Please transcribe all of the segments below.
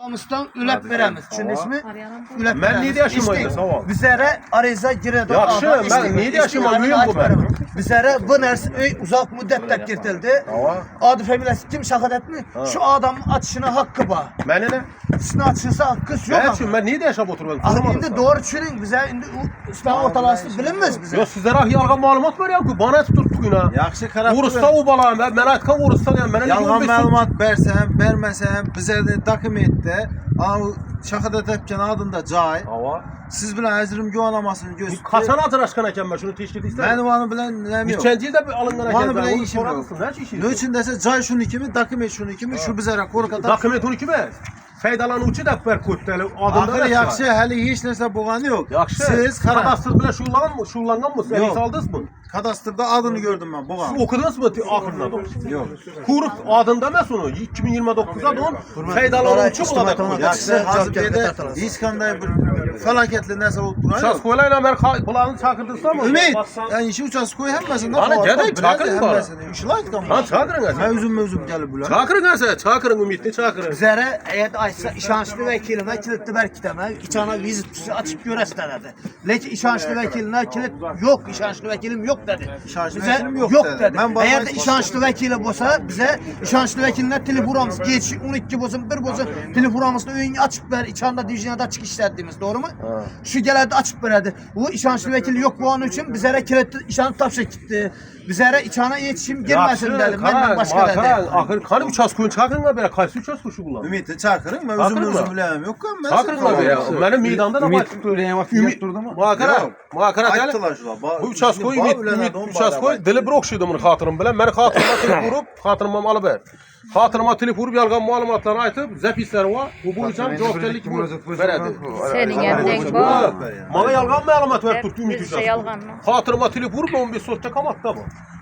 Namusdan ülep veremiz. Düşündünüz Ülep Ben neydi yaşamaydı sağ ol. Bizlere ariza giredi. Yaxşı, ben neydi yaşamaydı bu ben. Bizlere bu nersi uzak müddet girtildi. Adı familiyası kim şahit etmi? Şu adamın atışına hakkı var. Mənə nə? Sizin atışınıza hakkı yok. Mən niyə yaşab oturuyorum? Şimdi doğru düşünün bize indi İslam ortalasını bilinmez bize. Yo sizlərə yalğan məlumat verirəm ki, bana tutduq yine. Yaxşı karakter. Urusda o balam, mən aytqan Urusda yəni mənə Yalğan məlumat versəm, verməsəm, bizə də dokumentdə şahadat etken adında cay. Hava. Siz bilen əzrim güvanamasını göstərir. Kaçan atıraşkan əkən mən şunu teşkil istəyirəm. Mənim onu bilen nəm yox. Neçənci ildə bir alınqan Onu əkən bilen mən. işim yok. Nə işin? Ne için dese cay şunu kimi, dokument şunu kimi, şu bizə korkata. Dokument 12 bəs. Faydalanıcı da bir kodda adında. Axır yaxşı, hələ heç nəsə boğanı yox. Yaxşı. Siz kadastr bilə şullanğanmısınız? Yox. Aldınız mı? Kadastrda adını gördüm ben boğan. Okudunuz mu axırına doğru? Yox. Kuruk adında mı onu? 2029'da da onun faydalanıcı olacaq. Yaxşı, hazır belə heç qanday bir fəlakətli nəsə olub durayıq. Çaskoyla ilə mən planını çağırdınızsa mı? Ümid, yəni işi uçaskoy həmməsində. Ana, gəlin, çağırın bana. İşlayıqdan Lan çağırın Mən əzə. özüm gəlib bilər. Çağırın əzə, çağırın Ümidni çağırın. Bizlere eğer açsa işançlı vekilime kilitli belki demek. İçana vizit açıp göresterdi. Lakin işançlı vekiline kilit yok. İşançlı vekilim yok dedi. İşançlı Bize vekilim yok dedi. dedi. Ben Eğer de bakmayız işançlı vekili olsa bize işançlı vekiline telefonumuz geç 12 bozun 1 bozun telefonumuzda ön açıp ver. İçanda divizyonda açık işlediğimiz doğru mu? Şu gelerde açıp verdi. Bu işançlı vekili yok bu an için bizlere kilitli işanı tavşak gitti. Bizlere içana iletişim girmesin dedi. Benden başka dedi. Axır kanı uçaskoyun çağırın da belə qaysı uçaskoşu bunlar? Ümid'i çağırın, mən özüm biləyəm. Yox kan, mən Çağırın da belə. Mənim meydanda da var. Ümid durdu mu? Muhakara gəl. Aytdılar şular. Bu uçaskoy Ümid uçaskoy dili bir oxşuydu bunu xatırım bilən. Məni xatırıma telef vurup, xatırıma alıp ver. Xatırıma telef vurup yalğan məlumatları aytıp, zəpisləri var. Bu üçün cavabkarlık verədi. Senin yerden bu. Bana yalğan məlumat ver tutdu Ümid Biz uçaskoy. yalğan mı? Xatırıma telef vurup 15 sotça qamatda bu.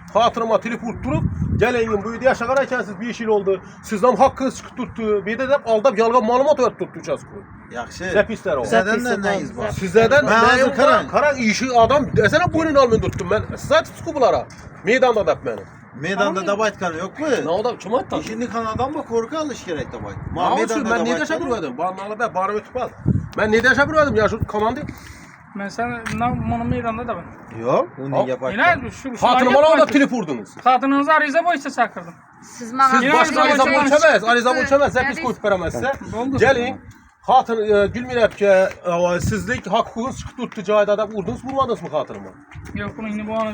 Xatırıma telef vurup durup, gəlin bu idi yaşayan ikənsiz 5 il oldu. Sizdən haqqınız çıxıb tutdu. Bir də aldab yalğan məlumat ver tutdu uçaskoy. Yaxşı. Zəpislər o. Bizədən də nəyiz var? Sizlerden Ben hazır karan işi adam desene boynun almayı tuttum ben. Zaten tutuku bunlara. Meydanda da beni. Meydanda da baytkan yok mu? Ne oldu? Kim attı? İşini kan adam mı korku alış gerek de bayt. Ne olsun ben ne yaşa duruyordum? Bana alıp ben bana tutmaz. Ben ne yaşa duruyordum ya şu komandı. Mesela bunu meydanda da var. Yok. Onu yapar. Yine şu Hatırıma da telif vurdunuz. Kadınınızı ariza boyunca çakırdım. Siz bana Siz başka ariza Ariza boyunçamaz. Ariza boyunçamaz. Hepiniz koyup veremezse. Gelin. Hatır gülmeyip ki sizlik hakkınız çıktı tuttu cayda da vurdunuz vurmadınız mı hatırıma? Yok bunu yine bu an.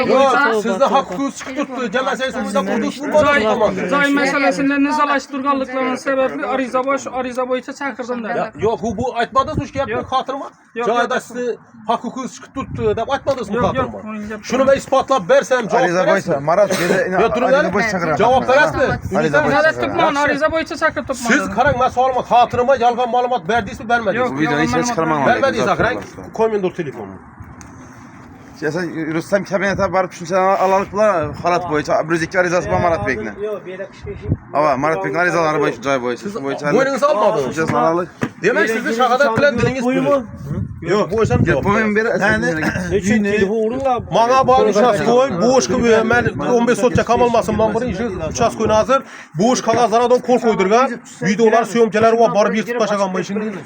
Yok sizde hakkınız çıktı tuttu. Gelmeseniz sonunda vurdunuz vurmadınız mı? Zay meselesinde nizalaştırganlıklarının sebebi ariza boyunca çakırdım da. Yok bu aytmadınız mı ki yaptın Yok. hatırıma? Yok, Cayda yok. sizi hakkınız çıktı tuttu da aytmadınız mı Yok, hatırıma? yok, onu yapmadım. Şunu ben ispatlayıp versem cevap Ariza verirsin. boysa Marat bize Ya durun Ariza lan. boy çakıran. Cevap verirsin. Ariza boy Nizalet çakıran. tutma ariza boyunca çakır tutma. Siz karan ben sorma hatırıma yalgan malumat verdiniz mi vermediniz Yok. mi? Bu videoyu hiç çıkarmam. Vermediniz akran. Koyun dur telefonu. Mesela Rüstem kabinete varıp şunu alalıklar halat boyunca. Brüzikli arizası var Marat Bek'le. Ama Marat Bek'in arizaları boyunca cay boyunca. Boynunuzu almadınız. Şunu alalık. Demek siz de şakadan bilen diliniz buyumu? Yok. Bu hocam Gel cevap. bu benim bir Mana bağlı uçaskoy, bu uşku ben 15 sotça kamalmasın ben bunu işi uçaskoyun hazır. Bu uş kağızlardan kol koydurgan. Videolar, syomkeler var, barı bir tutmaşagan bu işin.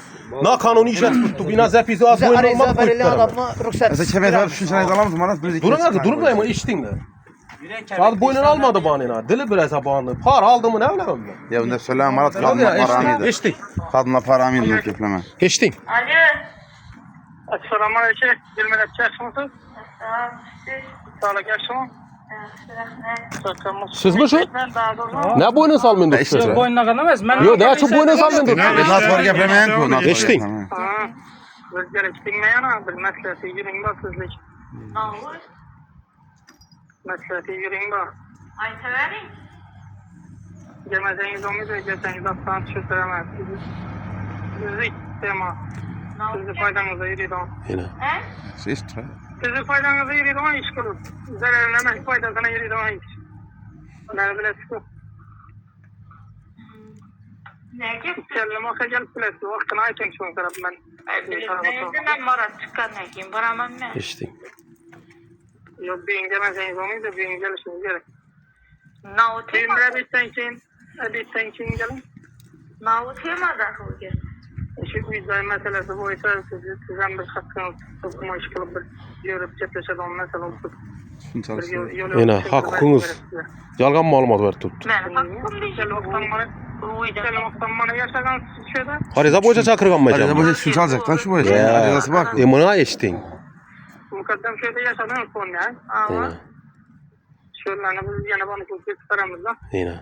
Na kanuni işe tuttuk. Bina zepizi az Bize boyun ariza olmadı verilen koyduklar. adamla ruhsat. Mesela kabinete varıp şunu alamaz Marat Brüzikli. Durun da içtin de. Al boynun almadı banına. Dili biraz abandı. Par aldı mı ne öyle mi? Ya bunda söyle Marat Ya kadınla para içtik. mıydı? İçtik. Kadınla para mıydı kökleme. İçtin. Assalamu alaikum. Bilmem yapacaksınız. Sağlık yaşamı. Siz mi şu? Ne boynun salmayın dur. İşte. Boynuna kanamaz. Yok daha çok boynun salmayın dur. Nasıl var yapamayan ki? Nasıl Geçtik. Özgürlük bilmeyen bir meselesi yürüyün bak sizlik. Ne olur? Meselesi yürüyün bak. Ay severim. Gelmezseniz olmayacak, gelseniz aslan çözdüremez. Sizi tema. Ne Sizi olur? faydanıza yürüyün. Yine. He? İşte. Sizi faydanıza yürüyün iş kurur. Zararlamak faydasına yürüyün iş. Ne bilesi bu. Ne gibi? Kellem olsa gelip bilesi. Vaktini ayten şu taraf ben. Nereden marat çıkan ne kim? Varamam ne? İçtik. Yok beyin gelmezseniz olmayacak, beyin gelişiniz gerek. Ne olur? Beyin bir sen için gelin. Navu temada hoge. Şu güzel meselesi boyunca sizden bir hakkınız tutma iş kılıp bir yürüp cepleşeden mesela Şunçalık. Yine hakkınız. Yalgan malumat verip tuttu. Men hakkım değil. Selamoktan bana yaşagan şöyle. Ariza boyunca çakırgan mı Ariza acaba? boyunca şunçalık lan şu boyunca. Ya. Arizası bak. Mına eştin. Mukaddem şöyle yaşadığınız konu ya. Ama Şöyle biz yana bana kulüp çıkaramızda. Yine.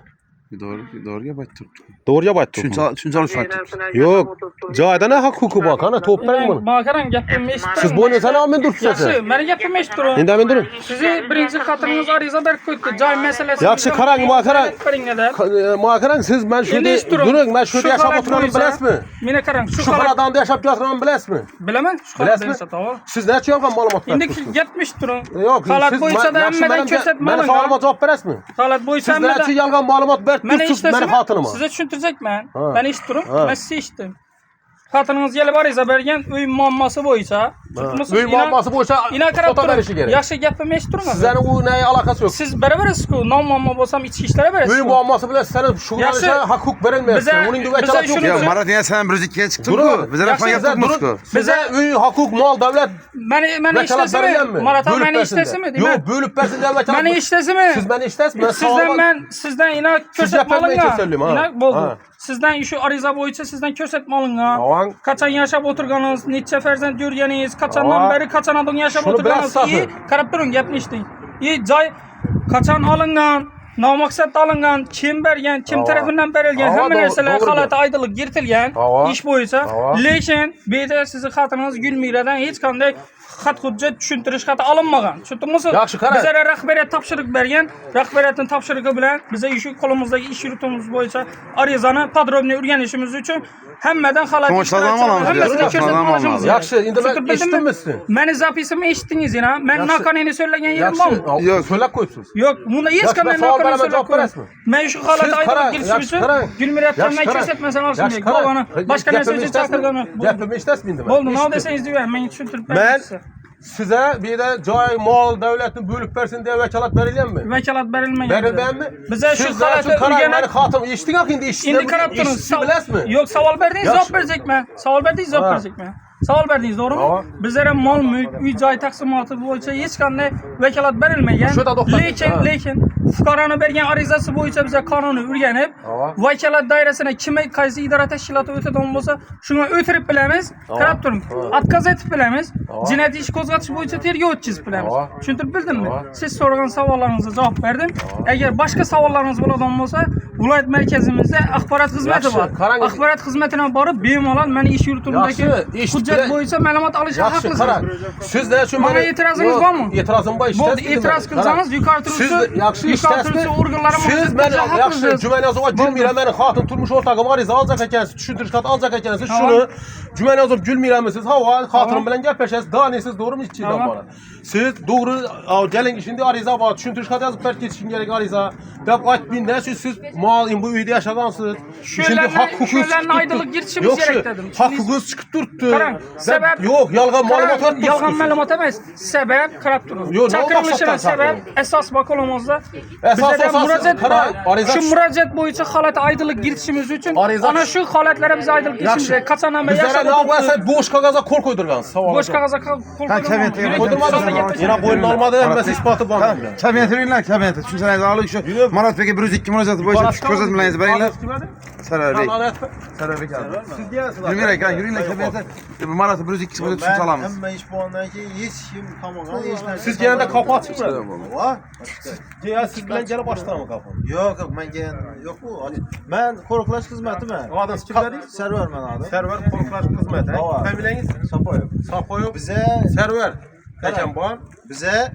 Doğru ya bak tuttu. Doğru ya baktı. Şunçalık şart. Yok. Cayda ne hak hukuku bak. Ana toplayın bunu. Makaran gapimni eshitdim. Siz boyunca sana amin dursun Yaxshi, sen. meni gapimni eshitib turing. Endi amin durun. Sizni birinchi xotiningiz ariza berib qo'yibdi. Joy masalasi. Yaxshi qarang, makaran. Makaran siz ben şöyle durun. Ben şöyle yaşab oturganimni bilasizmi? Meni qarang, Şu xonadonda yaşab yotganimni bilasizmi? bilaman. Shu Bilasizmi? xotinda Siz necha yolg'on ma'lumot Endi beribsiz? gapmish turing. Yo'q, Holat siz bo'yicha da yaxshi hammadan meni ko'rsatmaling. savolimga javob berasizmi? Holat bo'yicha Siz necha hammadan yolg'on ma'lumot meni beribsiz meni eshitdingizmi? xotinimga? Sizga tushuntiryapman. Ha. Meni eshitib turing. Ha. Men sizni eshitdim. Xotiningiz kelib ariza bergan uy muammosi bo'yicha. Uy muammosi bo'yicha Ina qarab foto berishi turing. kerak. Yaxshi gapimni eshitib turing. Sizlarni u nega aloqasi yo'q? Siz beraverasiz-ku, non muammo bo'lsam ichki ishlar berasiz. Uy muammosi bilan sizlarni shug'ullanishga Yaxshi. haq huquq berilmayapti. Biza- Uning biza vakolati yo'q. shuni- Ya Marat yine sen bir ikiye çıktın Durun. bu. Bize Yaxshi, lafan yaptık mı? Bize uy hukuk mal devlet Meni vekalat ishtasizmi? berilganmi? Marat Bölüp meni bersin de. ishtasizmi? Yo'q, bölüp bersin diye vekalat. Meni ishtasizmi? Siz beni ishtasizmi? Sizdan ina Siz gapirmay keselim, ha. Ina bo'ldi. Ha. Sizdan shu ariza bo'yicha sizdan ko'rsatma olingan. Tamam. Qachon yashab o'tirganingiz, necha farzand ko'rganingiz, qachondan Tamam. beri qachondan yashab Shuni o'tirganingiz. bilasiz. Qarab turing, gapni eshiting. Joy qachon olingan? Nomaqsadda olingan, kim bergan, kim Tamam. tarafidan berilgan, Tamam, hamma narsalar to'g'ri holati oydinlik kiritilgan Tamam. ish bo'yicha. Tamam. Lekin bu yerda sizni xotiningiz Gulmiradan hech qanday xat hujjat tushuntirish xati olinmagan. Tushundingizmi? Yaxshi, qarang. Bizlarga rahbariyat topshiriq bergan. Rahbariyatning topshirig'i bilan biz shu qo'limizdagi ish yuritimiz bo'yicha arizani podrobniy o'rganishimiz uchun hammadan holat Sonuçlardan mı alamiz? hammasini ko'rsatib Sonuçlardan mı olishimiz alamiz? kerak. Yaxshi, endi men Tushunib bildimmi? eshitdimmi? Meni zapisimni eshitdingiz yana. Men Yaxshi. noqonuniy so'zlagan yerim Yaxshi. bormi? Yo'q, so'ylab qo'yibsiz. Yo'q, bunda hech Yaxshi, qanday ben savol noqonuniy beraman, so'zlab javob berasizmi? Men shu holat Siz oydinlik qarang, kiritish yaxshi uchun qarang. Gulmiratdan Yaxshi men qarang. ko'rsatmasam olishim Yaxshi kerak. qarang. Bog'ani boshqa narsa Gapimni uchun eshitasizmi? chaqirgan. Gapimni eshitasizmi endi? Bo'ldi, nima Eshitdim. desangiz deyman, men tushuntirib Men beraman. size bir de joy, mal, devletni bölüp versin diye vekalat verilganmi? Vekalat berilmagan. Berilganmi? Biza shu Sizlar holatni uchun qarang, o'rganib meni xotim eshitding endi eshitdim. endi qarab turing. Bilasizmi? Yo'q, savol berdingiz, Yaxshi. javob beryapman. Savol berdingiz, javob Ha. beryapman. Savol berdingiz, to'g'rimi? Tamam. Bizlar ham mol mulk, uy joy taqsimoti bo'yicha hech qanday vekalat berilmagan. Shu yerda to'xtating. Ha. Lekin fuqaroning bergan arizasi bo'yicha biz qonunni o'rganib, Tamam. vakalat doirasini kim qaysi idora tashkiloti o'tadigan bo'lsa, shunga o'tirib bilamiz. Qarab turing. Отказ etib bilamiz. Jinoyat ish qo'zg'atish bo'yicha tergov o'tkazib bilamiz. Tamam. Tushuntirib bildimmi? Tamam. Siz so'ragan savollaringizga javob berdim. Agar boshqa savollaringiz bo'ladigan bo'lsa, viloyat markazimizda axborot xizmati Yaxshi, bor. qarang. Axborot xizmatiga borib, bemalol meni ish yuritimdagi Yaxshi, eshitdi. hujjat bo'yicha ma'lumot olishga Yaxshi haqlisiz. qarang. Siz ne için Bana etirazınız var mı? Etirazım var işte. Bo'ldi, e'tiroz qilsangiz yuqori turuvchi yaxshi yuqori turuvchi ishtasizmi? organlarga Siz murojaat meni qilishga yaxshi haqlisiz. Jumanazova Gulmira meni xotin turmush o'rtog'im ariza olacak ekansiz, tushuntirish xati olacak ekansiz. Tamam. Shuni Jumanazov Gulmiramiz havo xotinim bilan gaplashasiz. Danisiz to'g'rimi ichidan Tamam. bora. Siz to'g'ri keling ishinde ariza bor, tushuntirish xati yozib berib ketishing kerak ariza. Deb aytmayın ne siz mal bu uyda yaşagansiz. Şimdi hak hukukunuz Shularni oydinlik kiritishimiz Yok kerak şu dedim. hak hukukunuz chiqib turibdi. Qarang, sabab Yo'q, yolg'on ma'lumot Qarang, berib yolg'on ma'lumot emas, sabab qarab turing. Yo'q, nima Chaqirilishimiz maqsaddan sabab chaqirildi? asos bakolamizda Asosiy murojaat qarang, bor. ariza Shu murojaat bo'yicha holat oydinlik kiritishimiz uchun Ariza- ana shu holatlarga biz oydinlik kiritishimiz kerak. Qachondan beri Bizlere yashab ne o'tiribmiz. yapıyorsa boş kagaza kol koydurgansiz. Bosh qog'ozga qo'l kabinetga qo'ydim. koydurmadim. Yine boyun olmadı, hemmesi ispatı var. Kabinete yürüyün lan kabinete. Çünkü sen alık şu Marat Bey'e bir iki müracaatı boyunca gözetmelerinizi verin lan. Server Bey. Server Bey geldi. Siz diyensiniz. Yürüyün lan yürüyün lan kabinete. Marat'ı bir iki müracaatı çünkü alamaz. Hem iş bu andaki hiç kim kamagan hiç nerede. Siz gene de kapı açıkmadınız. Var. Ya siz bilen gene başlar mı kapı? Yok yok ben gelen yok bu. Ben koruklaş hizmeti mi? O adam kimler? Server ben adım. Server Korklaş Hizmeti. Tamam. Familiyeniz? Sapoyev. Sapoyuk. Bize Server. Peki bu. bize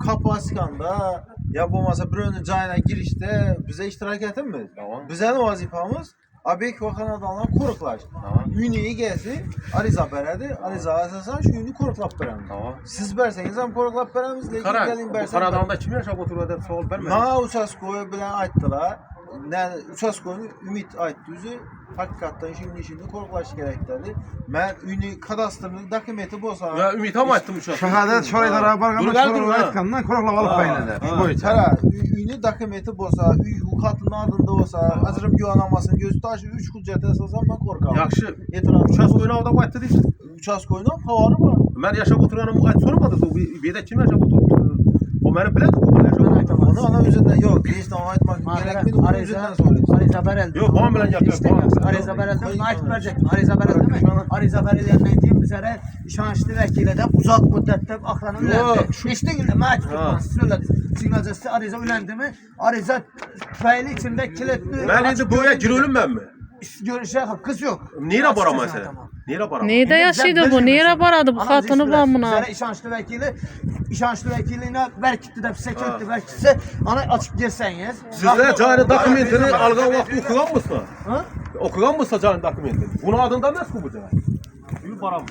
kapı askanda ya bulmasa bir önün cayına girişte bize iştirak etmiz. Tamam. Bize ne vazifamız? Abek vakan adamlar koruklaş. Tamam. Üniyi gelsin, ariza beredi. Ariza asasan şu ünü koruklap beremiz. Tamam. Siz berseniz hem koruklap beremiz. Lekin Karan. gelin Bu bersen. Karadağ'da kim yaşap oturuyor da soğuk vermedi. Na uçaskoyu bilen ayttılar. ne uçaskoyunu Ümit aytdı özü hakikaten işini korklaş gerekleri. Ben ünü kadastrını dokumenti bolsa. Ya Ümit ham aytdım uçak. Shahadat şoraydara barganda Dur, dur, şoray ha. aytgandan ko'roqlab olib qo'yiladi. Shu bo'yicha. Tara ünü dokumenti bolsa, uy hukukatının adında olsa, ajrim guvohnomasini göz taşı 3 hujjat yasasan ben korkaman. Yaxshi. E'tiroz. Uçaskoyni odam aytdi deysiz. Uçaskoyunu havarı var. Men yashab o'tirganim aytib so'ramadi. Bu yerda kim yashab o'tiribdi? O meni biladi, bu bilan yashab o'tiribdi. Onu ana üzerinden yok. Hiç tamam aytmak gerekmedi. Onun üzerinden soruyorsun. Ariza verildi. Yok, bana bilen yapıyor, İşte bana. Ariza verildi. Bunu aytıp verecek. Ariza verildi mi? Ariza verilenden diyeyim bizlere işançlı vekile de uzak müddette akranı ülendi. İşte ben aytıp söyledim. Signalcısı Ariza ülendi mi? Ariza faili içinde kilitli. Men endi bu yerga girelim menmi? Görüşe hakkız yok. Nere boraman sen? Nere boraman? Neyde yaşaydı bu? Nere baradı bu hatını var buna? Bizlere işançlı vekiline verkitti de seketti verkitse ana açıp girseniz. Sizler cani dokumentini algan vaqt o'qiganmisiz? O'qiganmisiz cani dokumentini? Buni adında emas-ku bu cani. Bir boraman.